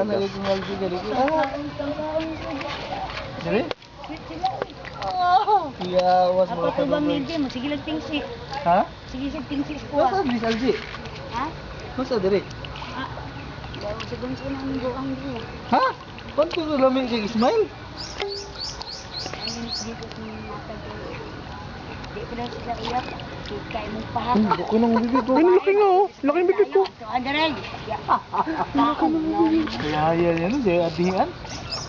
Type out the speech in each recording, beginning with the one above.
Ano yung kumaldi ka dito? Dali? Iyawas mo. Apa tu bang media mo? Sige lang tingsi. Ha? Sige sige tingsi ko. Masa bilis Alji? Ha? Masa dali? Ah. Daw segun sa nang buang dia. Ha? Kung ito lamin kay Ismail? Ang dito sa mata ko. Di pa daw sila iyak. Kay mong pahak. Laki ng bibig ko. Ay, laki nga oh. Laki ng bibig ko. So adaray. Ya. Kaya yan, siya adihan.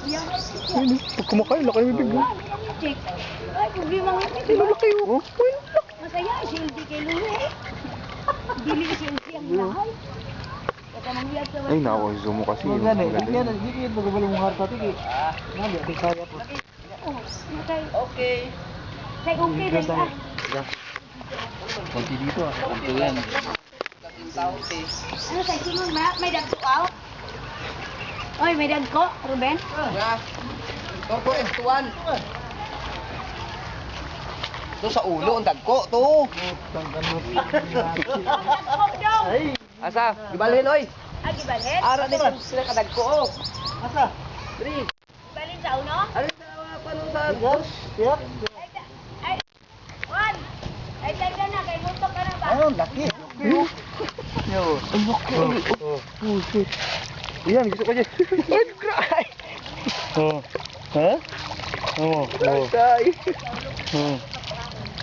Ya. Ayun, pag kumakain, laki ng bibig ko. Check. Ay, problema nga. Ay, laki oh. Ay, laki. Masaya si Ulti kay Lulu. Dili si Ulti ang lahat. Kata mangyag sa Ay, zoom mo kasi. Huwag gani. Hindi kayo magabalang mga harta. Tiki. Nabi, ating kaya po. Oh, nakay. Okay. Say okay rin ah. Kunti dito ah. Kunti yan. Ano say singon ba? May dagko aw? Oy, may dagko, Ruben? Torko S1. Ito sa ulo, ang dagko, to. Ay. Asa, gibalhin, oy. Ah, gibalhin? Ara dito sila kadagko, oh. Asa? Dri. Gibalhin sa uno? Ano sa panusan? Siyak. Ay, Juan! Ay, tayo na, kay mutok ka na ba? Ayun, laki. Yo. Ang laki. Oh, shit. Yan, gusto ko dyan. Ay, cry. Oh. Ha? Oh, oh. Oh.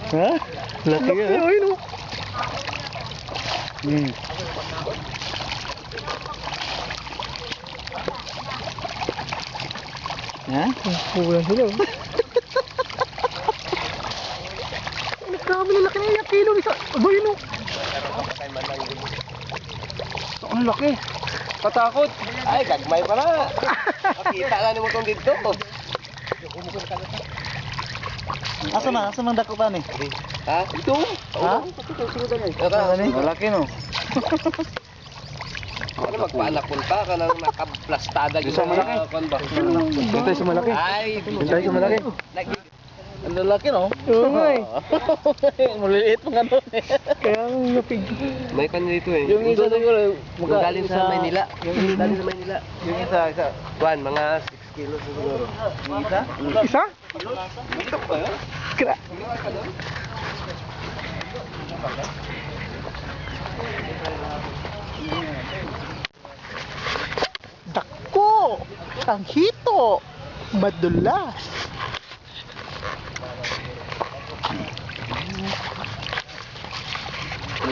Ha? Laki yan. Laki, ayun oh. Ha? Kulang sila. Grabe na laki na yung kilo. Aba yun oh. Ang laki. Patakot. Ay, gagmay pa na. Makita na naman kung dito. Asa na? Asa mang dako pa ni? Ha? Ito. Ha? Malaki no. Ano magpaanak punta ka nang nakaplastada Sa malaki. Bintay sa malaki. Ay, Bintay sa malaki. Ang lalaki no? Oo nga eh. Maliliit mga ano eh. Kaya ang napig. may kan dito eh. Yung isa siguro. Yung galing sa Maynila. Yung galing sa Maynila. Yung isa. Juan, mga 6 kilos siguro. Isa? Isa? Kira. Dako! Ang hito! Madulas!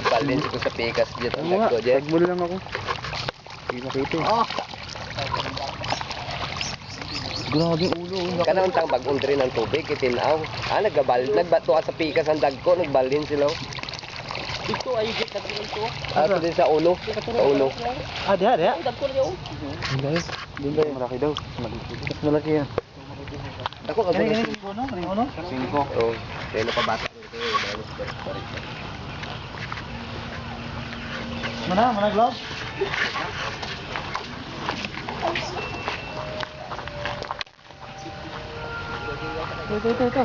Balin ko sa pikas dito. Ang dagko dyan. Tagmulo lang ako. Hindi makita eh. Grabe ulo. Kanang tang bagong drin ng tubig, itinaw. Nagbato sa pikas ang dagko, nagbalin sila. Ito ay dito ito. Ito din sa ulo. Sa ulo. Ah, diha. Dagko niyo. Hindi malaki daw. Mas malaki yan. Ako ka ba? Ano? 5. Oo. Kaya napabata. Mana glove? Ito.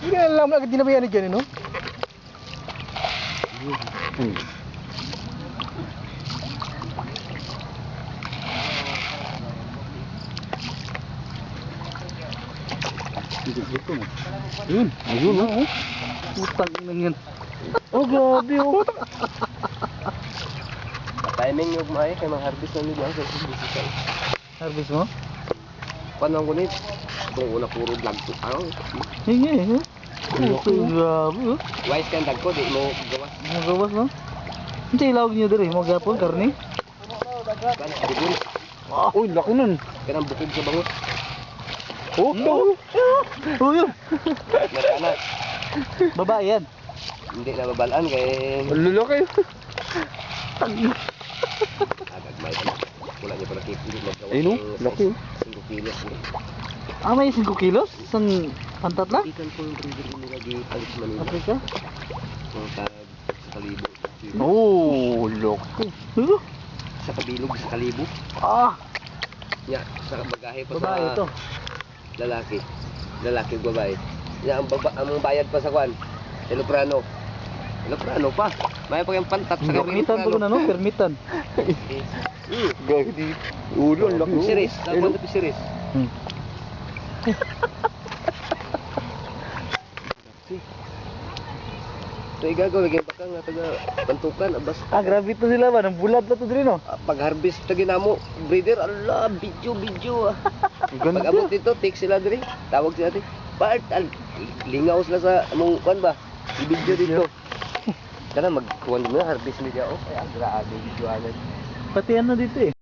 Ini alam lagi dinabayan ni no? Ayun oh. Utang ina yan. Oh, grabe oh. Timing yung may kay mga harvest na nila sa physical. Harvest mo? Panang ko nito. Kung una puro vlog to. Hingi. Grabe oh. Wise kan dagko di mo gawas. Mga gawas no? Hindi ilawag niyo diri, mga gapon, karne. Kan dugol. Uy, laki nun. Kanang bukog sa bangus. Oh, yun. Nagkana. Babae yan. Hindi na mabalaan kay Lulaki. agad may na. Wala niya pala kipili magawa. Ayun, laki. 5 kilos. Ah, may 5 kilos? San pantat la? Ikan po yung breeder nila di Palis Manila. Afrika? Yung sa kalibo. Oh, laki. Sa kabilog sa kalibo. Ah, Ya, sa bagahe pa Babae sa ito. lalaki. Lalaki ug babae. Ya, ang bayad pa sa kwan. Eloprano. Eloprano pa. May pa yung pantat sa Permitan pa ko na, no? Permitan. Gagi. Ulo, laki. Siris. Tapos na siris. Hmm. So, igagaw, lagyan pa ka nga taga bantukan. Abas, Ah, grabe to sila ba? Nang bulat pa to diri, no? pag-harvest na ginamo, breeder, ala, video. Pag abot dito, take sila diri. Tawag sila diri. Part, lingaw sila sa among kwan ba? I-video dito. Kana magkuhan mo harvest media oh. Ay, grabe video anan. Pati ano dito eh.